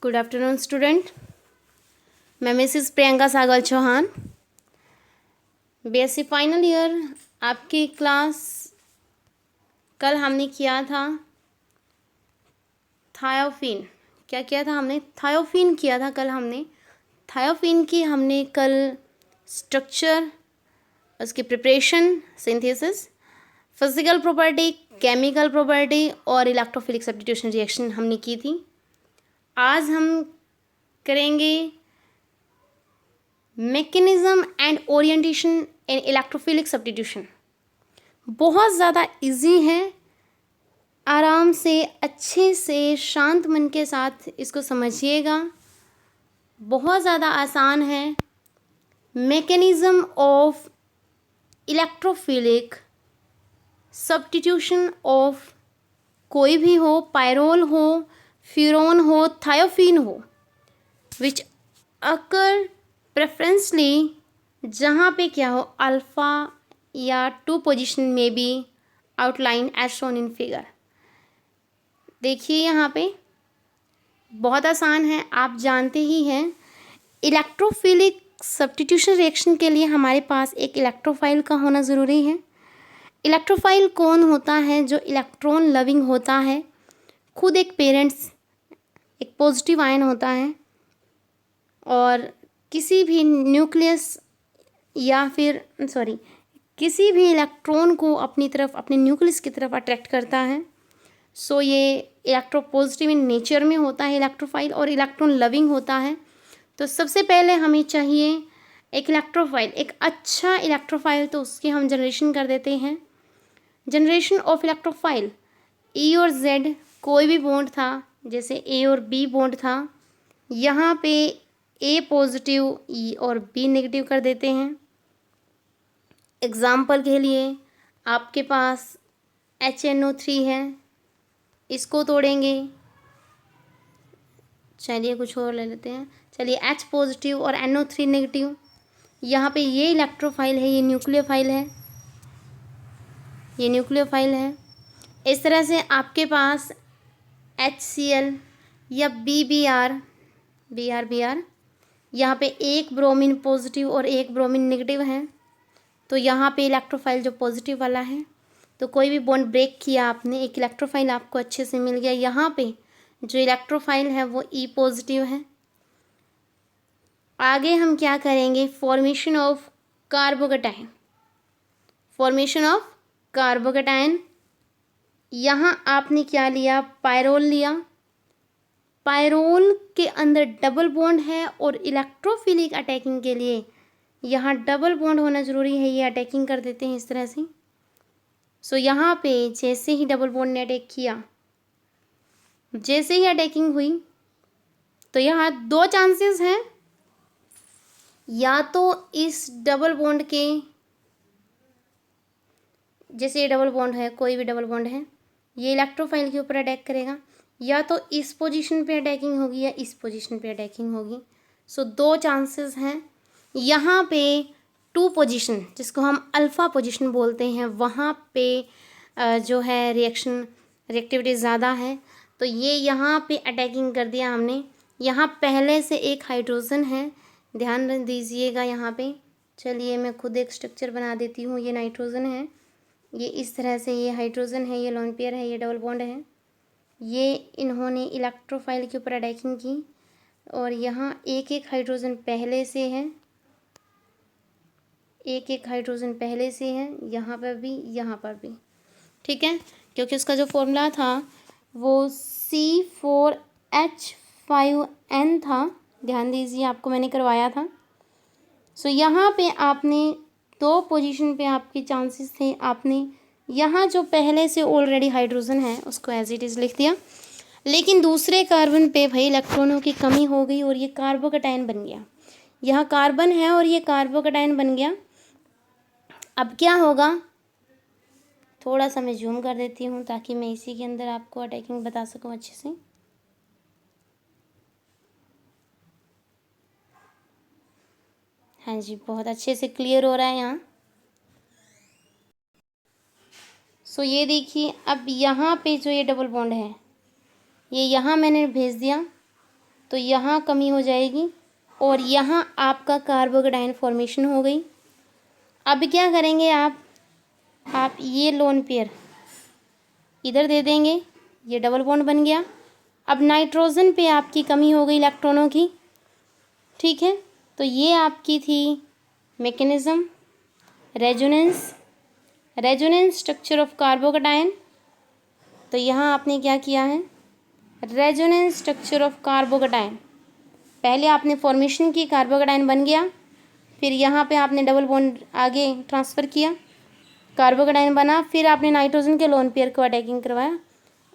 Good afternoon student. मैं Mrs Priyanka सागर Chauhan, BSc final year. आपकी class कल हमने किया था थायोफिन। क्या किया था हमने? थायोफिन किया था कल हमने। थायोफिन की हमने कल स्ट्रक्चर, उसकी preparation, synthesis, physical property, chemical property और इलेक्ट्रोफिलिक सब्स्टिट्यूशन रिएक्शन हमने की थी। आज हम करेंगे mechanism and orientation in electrophilic substitution. बहुत ज़्यादा इजी है, आराम से अच्छे से शांत मन के साथ इसको समझिएगा। बहुत ज़्यादा आसान है। Mechanism of electrophilic substitution of कोई भी हो, पायरोल हो, फ्यूरोन हो, थायोफिन हो, विच अकर प्रेफरेंसली जहाँ पे क्या हो, अल्फ़ा या टू पोजीशन में B outline as shown in figure. देखिए यहाँ पे बहुत आसान है, आप जानते ही हैं। इलेक्ट्रोफिलिक सब्स्टिट्यूशन रिएक्शन के लिए हमारे पास एक इलेक्ट्रोफाइल का होना ज़रूरी है। इलेक्ट्रोफाइल कौन होता है? जो इलेक्ट्रॉन लविंग होता है, खुद एक पेरेंट्स, एक पॉजिटिव आयन होता है और किसी भी न्यूक्लियस या फिर किसी भी इलेक्ट्रॉन को अपनी तरफ, अपने न्यूक्लियस की तरफ अट्रैक्ट करता है। सो ये इलेक्ट्रोपॉजिटिव इन नेचर में होता है इलेक्ट्रोफाइल, और इलेक्ट्रॉन लविंग होता है। तो सबसे पहले हमें चाहिए एक इलेक्ट्रोफाइल, एक अच्छा इलेक्ट्रोफाइल। तो उसकी हम जनरेशन कर देते हैं। जनरेशन ऑफ इलेक्ट्रोफाइल, ई और जेड कोई भी बॉन्ड था, जैसे ए और बी बॉन्ड था, यहाँ पे ए पॉजिटिव ई और बी नेगेटिव कर देते हैं। एग्जाम्पल के लिए आपके पास HNO3 है, इसको तोड़ेंगे। चलिए कुछ और ले लेते हैं। चलिए H पॉजिटिव और NO3 नेगेटिव। यहाँ पे ये इलेक्ट्रोफाइल है, ये न्यूक्लियोफाइल है, ये न्यूक्लियोफाइल है। इस तरह से आपके पास HCl या BR, यहाँ पे एक ब्रोमीन पॉजिटिव और एक ब्रोमीन नेगेटिव है। तो यहाँ पे इलेक्ट्रोफाइल जो पॉजिटिव वाला है, तो कोई भी बॉन्ड ब्रेक किया आपने, एक इलेक्ट्रोफाइल आपको अच्छे से मिल गया। यहाँ पे जो इलेक्ट्रोफाइल है वो ई पॉजिटिव है। आगे हम क्या करेंगे? Formation of carbocation. Formation of carbocation, यहाँ आपने क्या लिया? पायरोल लिया। पायरोल के अंदर डबल बॉन्ड है और इलेक्ट्रोफिलिक अटैकिंग के लिए यहाँ डबल बॉन्ड होना ज़रूरी है। ये अटैकिंग कर देते हैं इस तरह से। सो यहाँ पे जैसे ही डबल बॉन्ड ने अटैक किया, जैसे ही अटैकिंग हुई, तो यहाँ दो चांसेस हैं। या तो इस डबल बॉन्ड के, जैसे ये डबल बॉन्ड है, कोई भी डबल बॉन्ड है, ये इलेक्ट्रोफाइल के ऊपर अटैक करेगा, या तो इस पोजीशन पे अटैकिंग होगी या इस पोजीशन पे अटैकिंग होगी। सो दो चांसेस हैं। यहाँ पे टू पोजीशन, जिसको हम अल्फ़ा पोजीशन बोलते हैं, वहाँ पे जो है रिएक्टिविटी ज़्यादा है। तो ये यहाँ पे अटैकिंग कर दिया हमने। यहाँ पहले से एक हाइड्रोजन है, ध्यान दीजिएगा यहाँ पे। चलिए मैं खुद एक स्ट्रक्चर बना देती हूँ। ये नाइट्रोजन है, ये इस तरह से, ये हाइड्रोजन है, ये लोन पेयर है, ये डबल बॉन्ड है। ये इन्होंने इलेक्ट्रोफाइल के ऊपर अटैकिंग की और यहाँ एक एक हाइड्रोजन पहले से है, एक एक हाइड्रोजन पहले से है, यहाँ पर भी, यहाँ पर भी। ठीक है, क्योंकि उसका जो फॉर्मूला था वो C4H5N था। ध्यान दीजिए, आपको मैंने करवाया था। सो यहाँ पे आपने दो पोजीशन पे आपके चांसेस थे। आपने यहाँ जो पहले से ऑलरेडी हाइड्रोजन है उसको एज इट इज़ लिख दिया, लेकिन दूसरे कार्बन पे भाई इलेक्ट्रॉनों की कमी हो गई और ये कार्बोकेटाइन बन गया। यहाँ कार्बन है और ये कार्बोकेटाइन बन गया। अब क्या होगा? थोड़ा सा मैं जूम कर देती हूँ ताकि मैं इसी के अंदर आपको अटैकिंग बता सकूँ अच्छे से। हाँ जी, बहुत अच्छे से क्लियर हो रहा है यहाँ। सो ये देखिए, अब यहाँ पे जो ये डबल बॉन्ड है, ये यहाँ मैंने भेज दिया तो यहाँ कमी हो जाएगी और यहाँ आपका कार्बोकेटाइन फॉर्मेशन हो गई। अब क्या करेंगे आप ये लोन पेयर इधर दे देंगे, ये डबल बॉन्ड बन गया। अब नाइट्रोजन पे आपकी कमी हो गई इलेक्ट्रॉनों की, ठीक है। तो ये आपकी थी mechanism, resonance structure of carbocation. तो यहाँ आपने क्या किया है, रेजोनेंस स्ट्रक्चर ऑफ कार्बोकेटाइन, पहले आपने फॉर्मेशन की, कार्बोकेटाइन बन गया, फिर यहाँ पे आपने डबल बॉन्ड आगे ट्रांसफ़र किया, कार्बोकेटाइन बना, फिर आपने नाइट्रोजन के लोन पेयर को अटैकिंग करवाया,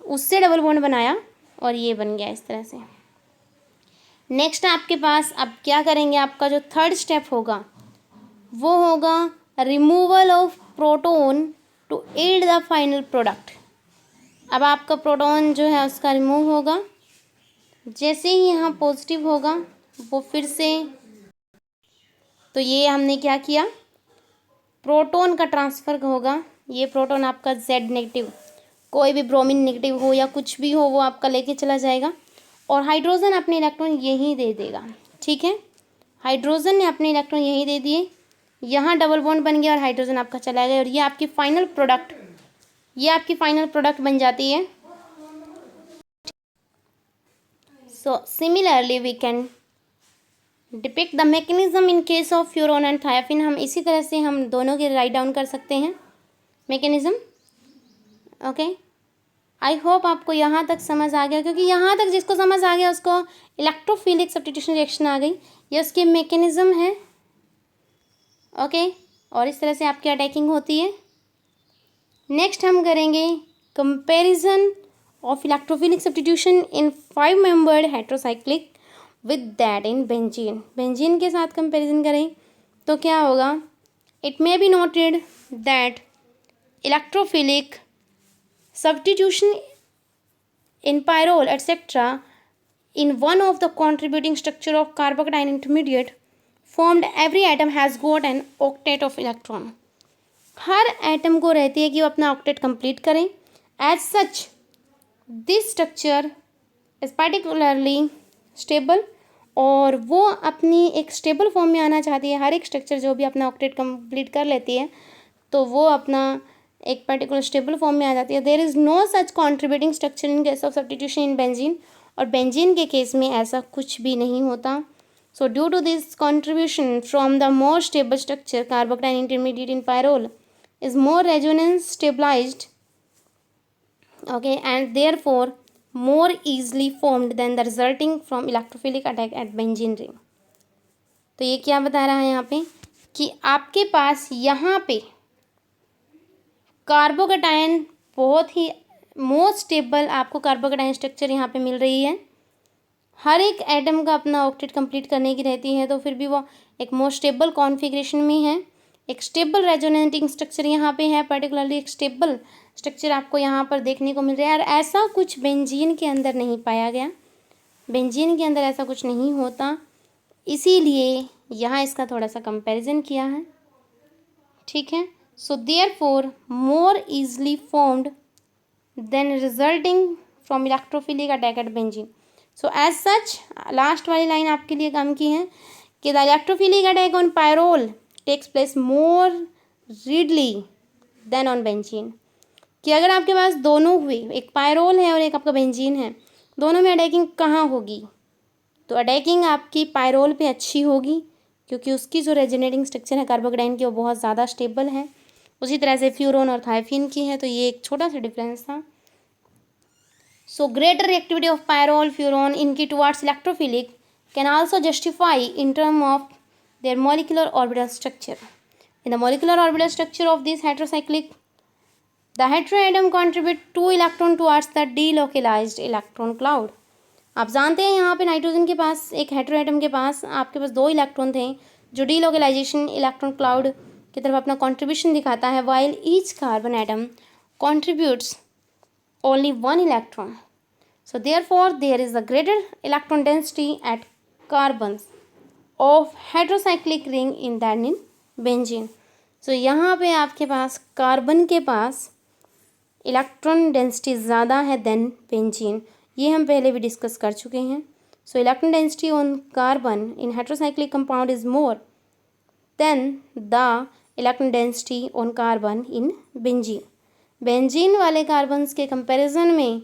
उससे डबल बॉन्ड बनाया और ये बन गया इस तरह से। नेक्स्ट आपके पास अब क्या करेंगे, आपका जो थर्ड स्टेप होगा वो होगा removal of proton to add the final product. अब आपका प्रोटॉन जो है उसका रिमूव होगा, जैसे ही यहाँ पॉजिटिव होगा वो फिर से, तो ये हमने क्या किया, प्रोटॉन का ट्रांसफ़र होगा। ये प्रोटॉन आपका Z नेगेटिव, कोई भी ब्रोमीन नेगेटिव हो या कुछ भी हो वो आपका लेके चला जाएगा और हाइड्रोजन अपने इलेक्ट्रॉन यहीं दे देगा, ठीक है। हाइड्रोजन ने अपने इलेक्ट्रॉन यहीं दे दिए, यहाँ डबल बॉन्ड बन गया और हाइड्रोजन आपका चला गया और ये आपकी फाइनल प्रोडक्ट बन जाती है। So similarly we can depict the mechanism in case of furan and thiophene. हम इसी तरह से हम दोनों के राइट डाउन कर सकते हैं मैकेनिज्म। ओके, आई होप आपको यहाँ तक समझ आ गया, क्योंकि यहाँ तक जिसको समझ आ गया उसको इलेक्ट्रोफिलिक सब्स्टिट्यूशन रिएक्शन आ गई, ये उसकी मैकेनिज्म है। ओके, और इस तरह से आपकी अटैकिंग होती है। नेक्स्ट हम करेंगे comparison of electrophilic substitution in 5 membered heterocyclic with that in benzene के साथ कंपैरिजन करें तो क्या होगा, it may be noted that electrophilic substitution in pyrrole etc. in one of the contributing structure of carbocation intermediate formed, every atom has got an octet of electron। हर atom को रहती है कि वो अपना ऑक्टेट कंप्लीट करें। As such this structure is particularly stable, और वो अपनी एक स्टेबल फॉर्म में आना चाहती है। हर एक स्ट्रक्चर जो भी अपना ऑक्टेट कंप्लीट कर लेती है तो वो अपना एक पर्टिकुलर स्टेबल फॉर्म में आ जाती है। There is no such contributing structure in case of substitution in benzene, और बेंजीन के केस में ऐसा कुछ भी नहीं होता। So due to this contribution from the more stable structure carbocation intermediate in pyrrole is more resonance stabilised, okay, and therefore more easily formed than the resulting from electrophilic attack at benzene ring. तो ये क्या बता रहा है यहाँ पे कि आपके पास यहाँ पे कार्बोकेटाइन बहुत ही मोस्ट स्टेबल आपको कार्बोकेटाइन स्ट्रक्चर यहाँ पे मिल रही है। हर एक एटम का अपना ऑक्टेट कंप्लीट करने की रहती है, तो फिर भी वो एक मोस्ट स्टेबल कॉन्फ़िगरेशन में है। एक स्टेबल रेजोनेटिंग स्ट्रक्चर यहाँ पे है, पर्टिकुलरली एक स्टेबल स्ट्रक्चर आपको यहाँ पर देखने को मिल रहा है। और ऐसा कुछ बेंजीन के अंदर नहीं पाया गया, बेंजीन के अंदर ऐसा कुछ नहीं होता, इसीलिए यहाँ इसका थोड़ा सा कंपैरिजन किया है, ठीक है। So therefore more easily formed than resulting from electrophilic attack at benzene. So as such last वाली लाइन आपके लिए काम की है कि the electrophilic attack on pyrrole takes place more readily than on benzene। कि अगर आपके पास दोनों हुए, एक पायरोल है और एक आपका बेंजीन है, दोनों में अटैकिंग कहाँ होगी, तो अटैकिंग आपकी पायरोल पे अच्छी होगी, क्योंकि उसकी जो रेजोनेटिंग स्ट्रक्चर है कार्बोकेटाइन की वो बहुत ज़्यादा स्टेबल है। उसी तरह से फ्यूरोन और थायोफिन की है, तो ये एक छोटा सा डिफरेंस था। So greater reactivity of pyrrole furan इनकी towards electrophilic can also justify in term of their molecular orbital structure. In the molecular orbital structure of this heterocyclic the heteroatom contribute 2 electron towards the delocalised electron cloud. आप जानते हैं यहाँ पे nitrogen के पास, एक heteroatom के पास आपके पास 2 electron थे जो डीलोकलाइजेशन इलेक्ट्रॉन क्लाउड की तरफ अपना कंट्रीब्यूशन दिखाता है, while each carbon atom contributes only 1 electron. So therefore there is a greater electron density at carbons of heterocyclic ring in that in benzene. So यहाँ पे आपके पास कार्बन के पास इलेक्ट्रॉन डेंसिटी ज़्यादा है देन बेंजीन, ये हम पहले भी डिस्कस कर चुके हैं। So electron density on carbon in heterocyclic compound is more than the electron density on carbon in benzene. Benzene वाले कार्बन्स के कंपैरिजन में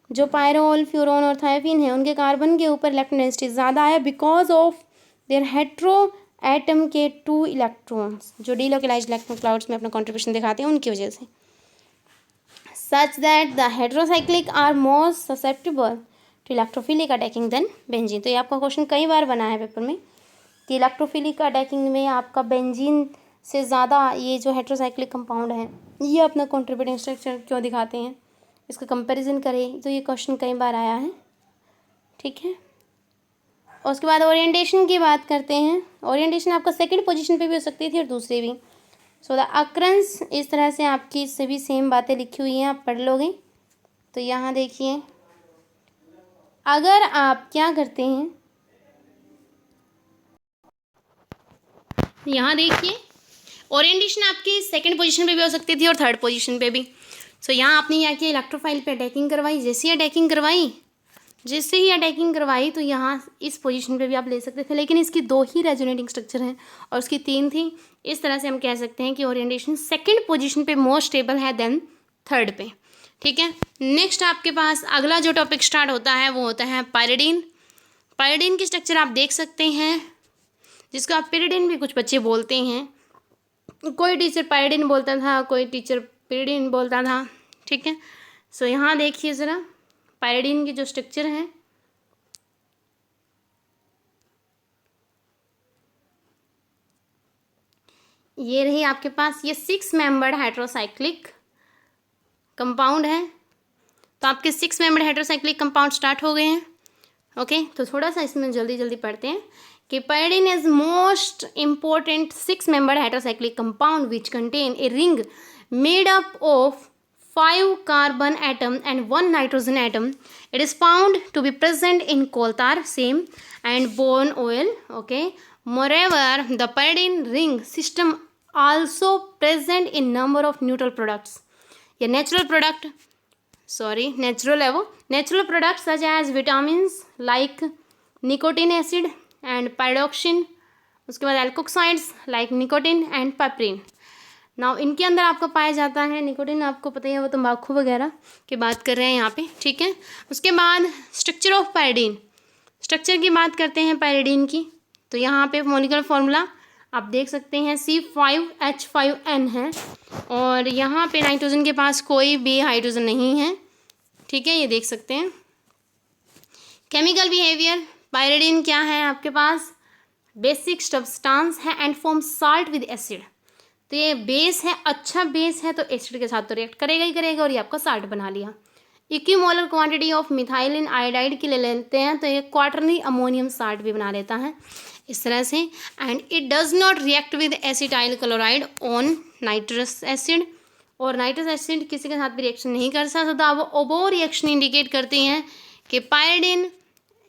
जो पायरोल, फ्यूरोन और थायोफीन है उनके कार्बन के ऊपर इलेक्ट्रॉन डेंसिटी ज़्यादा है because of their hetero atom के 2 इलेक्ट्रॉन्स जो डीलोकलाइज्ड इलेक्ट्रॉन क्लाउड्स में अपना कंट्रीब्यूशन दिखाते हैं उनकी वजह से. Such that the heterocyclic are more susceptible to electrophilic attacking than benzene. तो ये आपका क्वेश्चन कई बार बना है पेपर में कि इलेक्ट्रोफिलिक अटैकिंग में आपका बेंजीन से ज़्यादा ये जो हेट्रोसाइक्लिक कंपाउंड है ये अपना कॉन्ट्रीब्यूटिंग स्ट्रक्चर क्यों दिखाते हैं, इसका कंपैरिजन करें. तो ये क्वेश्चन कई बार आया है. ठीक है. और उसके बाद ओरिएंटेशन की बात करते हैं. ओरिएंटेशन आपका सेकंड पोजीशन पे भी हो सकती थी और दूसरे भी. सो द अक्रंस इस तरह से आपकी सभी सेम बातें लिखी हुई हैं, आप पढ़ लोगे. तो यहाँ देखिए अगर आप क्या करते हैं, यहाँ देखिए ओरिएंटेशन आपकी सेकंड पोजीशन पे भी हो सकती थी और थर्ड पोजीशन पे भी. सो यहाँ आपने क्या किया, इलेक्ट्रोफाइल पे अटैकिंग करवाई. जैसे ही अटैकिंग करवाई तो यहाँ इस पोजीशन पे भी आप ले सकते थे, लेकिन इसकी 2 ही रेजोनेटिंग स्ट्रक्चर हैं और उसकी 3 थी. इस तरह से हम कह सकते हैं कि ओरिएंटेशन सेकंड पोजीशन पे मोर स्टेबल है देन थर्ड पे. ठीक है. नेक्स्ट आपके पास अगला जो टॉपिक स्टार्ट होता है वो होता है पायरिडीन. पायरिडीन की स्ट्रक्चर आप देख सकते हैं, जिसको आप पिरिडिन भी कुछ बच्चे बोलते हैं. कोई टीचर पायरिडीन बोलता था, कोई टीचर पिरिडिन बोलता था. ठीक है. सो यहाँ देखिए ज़रा पायरिडीन की जो स्ट्रक्चर है, ये रही आपके पास. ये 6 मेंबर्ड हाइड्रोसाइक्लिक कंपाउंड है. तो आपके 6 मेंबर्ड हाइड्रोसाइक्लिक कंपाउंड स्टार्ट हो गए हैं. ओके. तो थोड़ा सा इसमें जल्दी जल्दी पढ़ते हैं कि pyridine is most important 6 membered heterocyclic compound which contain a ring made up of 5 carbon atom and 1 nitrogen atom. It is found to be present in coal tar, same, and bone oil. Okay. Moreover, the pyridine ring system also present in number of neutral products. Yeah, natural products such as vitamins like nicotinic acid and pyridoxine. उसके बाद alkoxides like nicotine and piperine. Now इनके अंदर आपका पाया जाता है nicotine, आपको पता ही है वो तंबाकू वगैरह की बात कर रहे हैं यहाँ पे. ठीक है. उसके बाद स्ट्रक्चर ऑफ पायरिडीन, स्ट्रक्चर की बात करते हैं पायरिडीन की. तो यहाँ पे मॉलिक्यूलर फॉर्मूला आप देख सकते हैं C5H5N है और यहाँ पे नाइट्रोजन के पास कोई भी हाइड्रोजन नहीं है. ठीक है, ये देख सकते हैं. केमिकल बिहेवियर, पायरिडीन क्या है आपके पास, बेसिक सब्सटेंस है and form salt with acid. तो ये बेस है, अच्छा बेस है तो एसिड के साथ तो रिएक्ट करेगा ही करेगा और ये आपका साल्ट बना लिया. Equimolar quantity of methylene iodide के ले लेते हैं तो ये क्वार्टरनी अमोनियम साल्ट भी बना लेता है इस तरह से. And it does not react with acetyl chloride on nitrous acid, और नाइट्रस एसिड किसी के साथ भी रिएक्शन नहीं कर सकता. वो ओबो रिएक्शन इंडिकेट करती हैं कि pyridine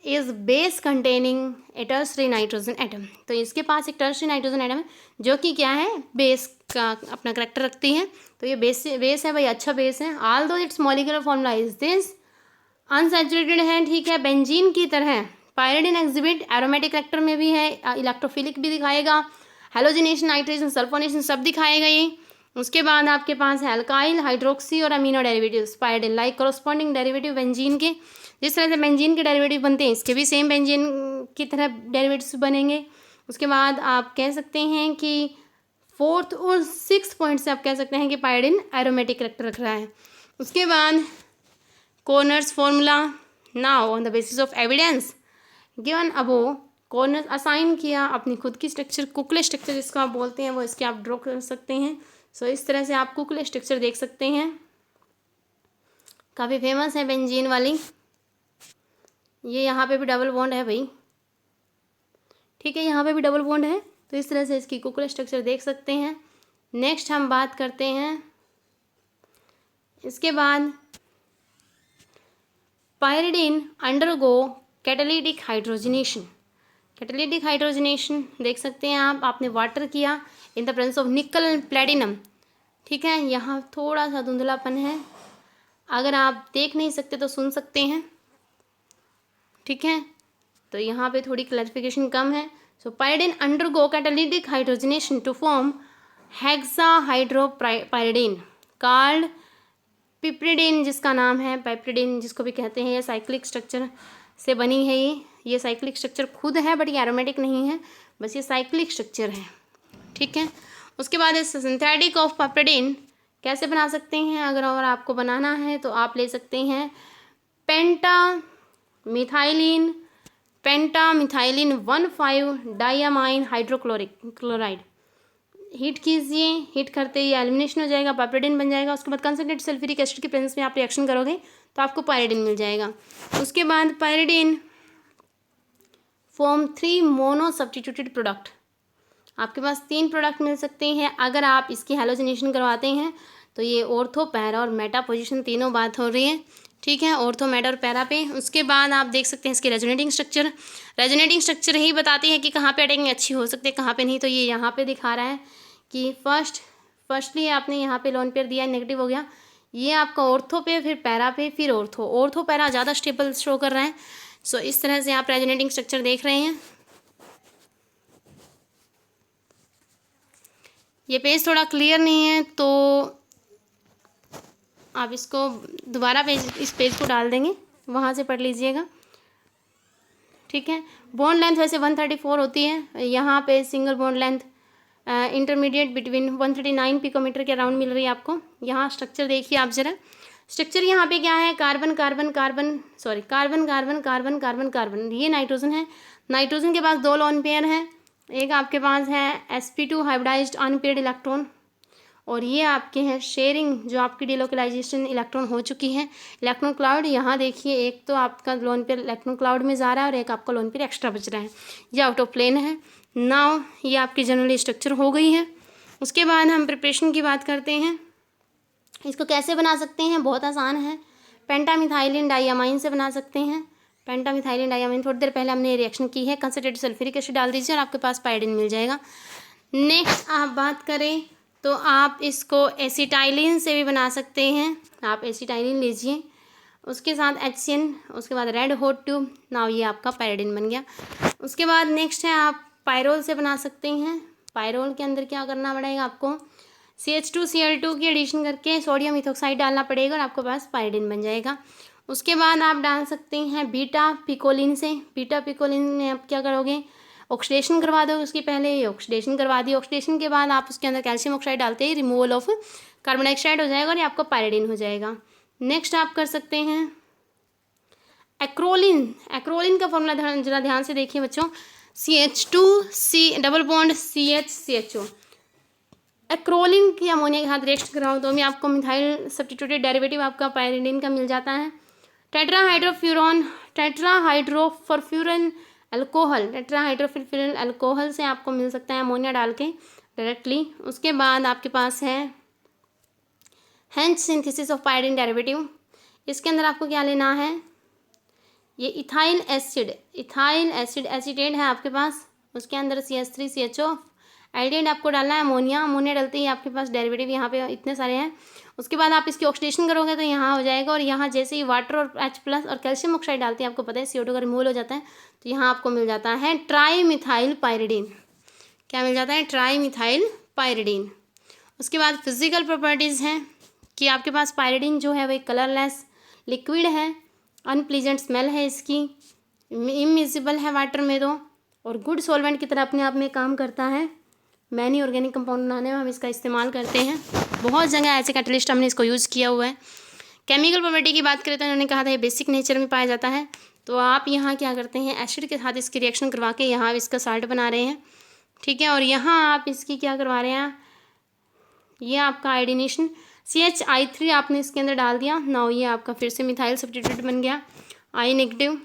is base containing A tertiary nitrogen atom. तो इसके पास एक टर्शरी नाइट्रोजन एटम है जो कि क्या है, बेस का अपना करैक्टर रखती है. तो ये बेस है भाई, अच्छा बेस है. ऑल दो it's molecular formula is this, unsaturated है. ठीक है. बेंजीन की तरह पायरिडीन एग्जिबिट एरोमेटिक करैक्टर में भी है, इलेक्ट्रोफिलिक भी दिखाएगा, हेलोजिनेशन, नाइट्रेशन, सल्फोनेशन सब दिखाएगा ये. उसके बाद आपके पास है अल्काइल, हाइड्रोक्सी और amino derivatives pyridine like corresponding derivative benzene के. जिस तरह से बेंजीन के डेरिवेटिव बनते हैं इसके भी सेम बेंजीन की तरह डेरिवेटिव्स बनेंगे. उसके बाद आप कह सकते हैं कि 4th और 6th पॉइंट से आप कह सकते हैं कि पायरिडीन एरोमेटिक करैक्टर रख रहा है. उसके बाद corners formula, now on the basis of evidence given above, corner assign किया, अपनी खुद की स्ट्रक्चर कुकले स्ट्रक्चर जिसको आप बोलते हैं वो इसके आप ड्रॉ कर सकते हैं. सो इस तरह से आप कुकले स्ट्रक्चर देख सकते हैं, काफ़ी फेमस है बेंजीन वाली. ये यहाँ पे भी डबल बॉन्ड है भाई. ठीक है, यहाँ पे भी डबल बॉन्ड है. तो इस तरह से इसकी कुकले स्ट्रक्चर देख सकते हैं. नेक्स्ट हम बात करते हैं इसके बाद pyridine undergo catalytic hydrogenation. Catalytic hydrogenation देख सकते हैं आप, आपने वाटर किया इन द प्रेजेंस ऑफ निकल एंड प्लेटिनम. ठीक है, यहाँ थोड़ा सा धुंधलापन है, अगर आप देख नहीं सकते तो सुन सकते हैं. ठीक है. तो यहाँ पे थोड़ी क्लैरिफिकेशन कम है। So pyridine undergo catalytic hydrogenation to form hexahydropyridine called piperidine, जिसका नाम है पाइप्रिडीन जिसको भी कहते हैं। ये साइक्लिक स्ट्रक्चर से बनी है। ये साइक्लिक स्ट्रक्चर खुद है बट ये एरोमेटिक नहीं है, बस ये साइक्लिक स्ट्रक्चर है, ठीक है। उसके बाद इस सिंथेटिक ऑफ पाइप्रिडीन कैसे बना सकते हैं, अगर और आपको बनाना है तो आप ले सकते हैं पेंटामिथाइलिन 1,5 डाइयामाइन हाइड्रोक्लोराइड। हीट कीजिए, हीट करते ही एलिमिनेशन हो जाएगा, पाइप्रिडीन बन जाएगा। उसके बाद कंसंट्रेटेड सल्फ्यूरिक एसिड के प्रेजेंस में आप रिएक्शन करोगे तो आपको पायरिडीन मिल जाएगा। उसके बाद pyridine form 3 mono substituted product. आपके पास 3 प्रोडक्ट मिल सकते हैं अगर आप इसकी हैलोजिनेशन करवाते हैं। तो ये ऑर्थो, पैरा और मेटा पोजीशन तीनों बात हो रही है, ठीक है, ऑर्थो, मेटा और पैरा पे। उसके बाद आप देख सकते हैं इसके रेजोनेटिंग स्ट्रक्चर। रेजोनेटिंग स्ट्रक्चर ही बताती है कि कहाँ पे अटैकिंग अच्छी हो सकती है, कहाँ पे नहीं। तो ये यहाँ पे दिखा रहा है कि फर्स्टली आपने यहाँ पे लोन पेयर दिया, नेगेटिव हो गया। ये आपका ऑर्थो पे, फिर पैरा पे, फिर ऑर्थो पैरा ज़्यादा स्टेबल शो कर रहा है। सो इस तरह से आप रेजोनेटिंग स्ट्रक्चर देख रहे हैं। ये पेज थोड़ा क्लियर नहीं है तो आप इसको दोबारा इस पेज को डाल देंगे, वहाँ से पढ़ लीजिएगा, ठीक है। बॉन्ड लेंथ वैसे 134 होती है। यहाँ पे single bond length intermediate between 139 picometre के अराउंड मिल रही है आपको। यहाँ स्ट्रक्चर देखिए आप ज़रा। स्ट्रक्चर यहाँ पे क्या है, carbon carbon carbon sorry carbon carbon carbon carbon carbon, ये नाइट्रोजन है। नाइट्रोजन के पास 2 लोन पेयर हैं। एक आपके पास है sp2 हाइब्रिडाइज्ड अनपेयर्ड इलेक्ट्रॉन, और ये आपके हैं शेयरिंग, जो आपकी डिलोकलाइजेशन इलेक्ट्रॉन हो चुकी है। इलेक्ट्रॉन क्लाउड यहाँ देखिए, एक तो आपका लोन पेयर इलेक्ट्रॉन क्लाउड में जा रहा है और एक आपका लोन पेयर एक्स्ट्रा बच रहा है, ये आउट ऑफ प्लेन है। नाउ ये आपकी जनरली स्ट्रक्चर हो गई है। उसके बाद हम प्रिपरेशन की बात करते हैं। इसको कैसे बना सकते हैं, बहुत आसान है। पेंटामिथाइलिन डाइयामाइन से बना सकते हैं। पेंटामिथाइलिन डाइयामाइन, थोड़ी देर पहले हमने रिएक्शन की है, कंसंट्रेटेड सल्फ्यूरिक एसिड डाल दीजिए और आपके पास पायरिडीन मिल जाएगा। नेक्स्ट आप बात करें तो आप इसको एसिटाइलिन से भी बना सकते हैं। आप एसिटाइलिन लीजिए, उसके साथ HCN, उसके बाद रेड हॉट ट्यूब, नाउ ये आपका पायरिडीन बन गया। उसके बाद नेक्स्ट है आप पायरोल से बना सकते हैं। पायरोल के अंदर क्या करना पड़ेगा आपको, CH2Cl2 की एडिशन करके सोडियम इथोक्साइड डालना पड़ेगा और आपके पास पायरिडीन बन जाएगा। उसके बाद आप डाल सकते हैं बीटा पिकोलिन से। बीटा पिकोलिन में आप क्या करोगे, ऑक्सीडेशन करवा दो। उसकी पहले ये ऑक्सीडेशन करवा दी, ऑक्सीडेशन के बाद आप उसके अंदर कैल्शियम ऑक्साइड डालते ही रिमूवल ऑफ कार्बन डाइऑक्साइड हो जाएगा और ये आपका पायरिडीन हो जाएगा। नेक्स्ट आप कर सकते हैं एक्रोलिन। एक्रोलिन का फॉर्मूला जरा ध्यान से देखिए बच्चों, CH2C double bond CH acrolein की अमोनिया के साथ रिएक्शन कराओ तो भी आपको मिथाइल सब्स्टिट्यूटेड डेरिवेटिव आपका पायरिडीन का मिल जाता है। टेट्राहाइड्रोफरफ्यूरन अल्कोहल से आपको मिल सकता है अमोनिया डाल के डायरेक्टली। उसके बाद आपके पास है हेंच सिंथेसिस ऑफ पायरिडीन डेरिवेटिव। इसके अंदर आपको क्या लेना है, ये इथाइल एसिड एसीटेट है आपके पास, उसके अंदर CH3CHO एल्डिहाइड आपको डालना है। अमोनिया डालते ही आपके पास डेरिवेटिव यहाँ पे इतने सारे हैं। उसके बाद आप इसकी ऑक्सीडेशन करोगे तो यहाँ हो जाएगा, और यहाँ जैसे ही वाटर और H+ और कैल्शियम ऑक्साइड डालते हैं, आपको पता है CO2 का रिमूवल हो जाता है, तो यहाँ आपको मिल जाता है ट्राईमिथाइल पायरिडीन। क्या मिल जाता है, ट्राईमिथाइल पायरिडीन। उसके बाद फिजिकल प्रॉपर्टीज़ हैं कि आपके पास पायरिडीन जो है वह कलरलेस लिक्विड है, अनप्लीजेंट स्मेल है इसकी, इमिजिबल है वाटर में तो, और गुड सॉल्वेंट की तरह अपने आप में काम करता है। मैनी ऑर्गेनिक कंपाउंड बनाने में हम इसका इस्तेमाल करते हैं। बहुत जगह ऐसे कैटलिस्ट हमने इसको यूज़ किया हुआ है। केमिकल प्रॉपर्टी की बात करें तो उन्होंने कहा था ये बेसिक नेचर में पाया जाता है। तो आप यहाँ क्या करते हैं, एसिड के साथ इसकी रिएक्शन करवा के यहाँ इसका साल्ट बना रहे हैं, ठीक है। और यहाँ आप इसकी क्या करवा रहे हैं, ये आपका आयोडीनेशन CHI3 आपने इसके अंदर डाल दिया। नाउ ये आपका फिर से मिथाइल सब्स्टिट्यूट बन गया, I-,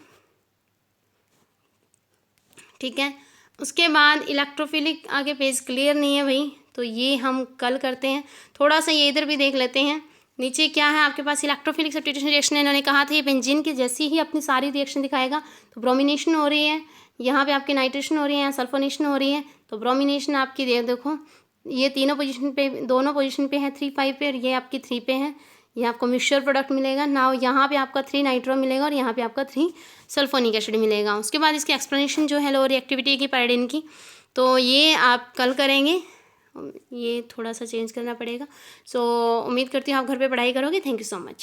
ठीक है। उसके बाद इलेक्ट्रोफिलिक, आगे पेज क्लियर नहीं है भाई, तो ये हम कल करते हैं। थोड़ा सा ये इधर भी देख लेते हैं। नीचे क्या है आपके पास, इलेक्ट्रोफिलिक सब्स्टिट्यूशन रिएक्शन है। इन्होंने कहा था ये बेंजीन की जैसी ही अपनी सारी रिएक्शन दिखाएगा, तो ब्रोमिनेशन हो रही है, यहाँ पे आपकी नाइट्रेशन हो रही है, सल्फोनेशन हो रही है। तो ब्रोमिनेशन आपकी देखो ये तीनों पोजीशन पे, दोनों पोजीशन पे है 3, 5 पे, और ये आपकी 3 पे है। ये आपको मिक्सचर प्रोडक्ट मिलेगा ना। यहाँ पे आपका 3 नाइट्रो मिलेगा और यहाँ पे आपका 3 सल्फोनिक एसिड मिलेगा। उसके बाद इसकी एक्सप्लेनेशन जो है लो रिएक्टिविटी की पैराडिन की, तो ये आप कल करेंगे, ये थोड़ा सा चेंज करना पड़ेगा। सो उम्मीद करती हूँ आप घर पे पढ़ाई करोगे। Thank you so much.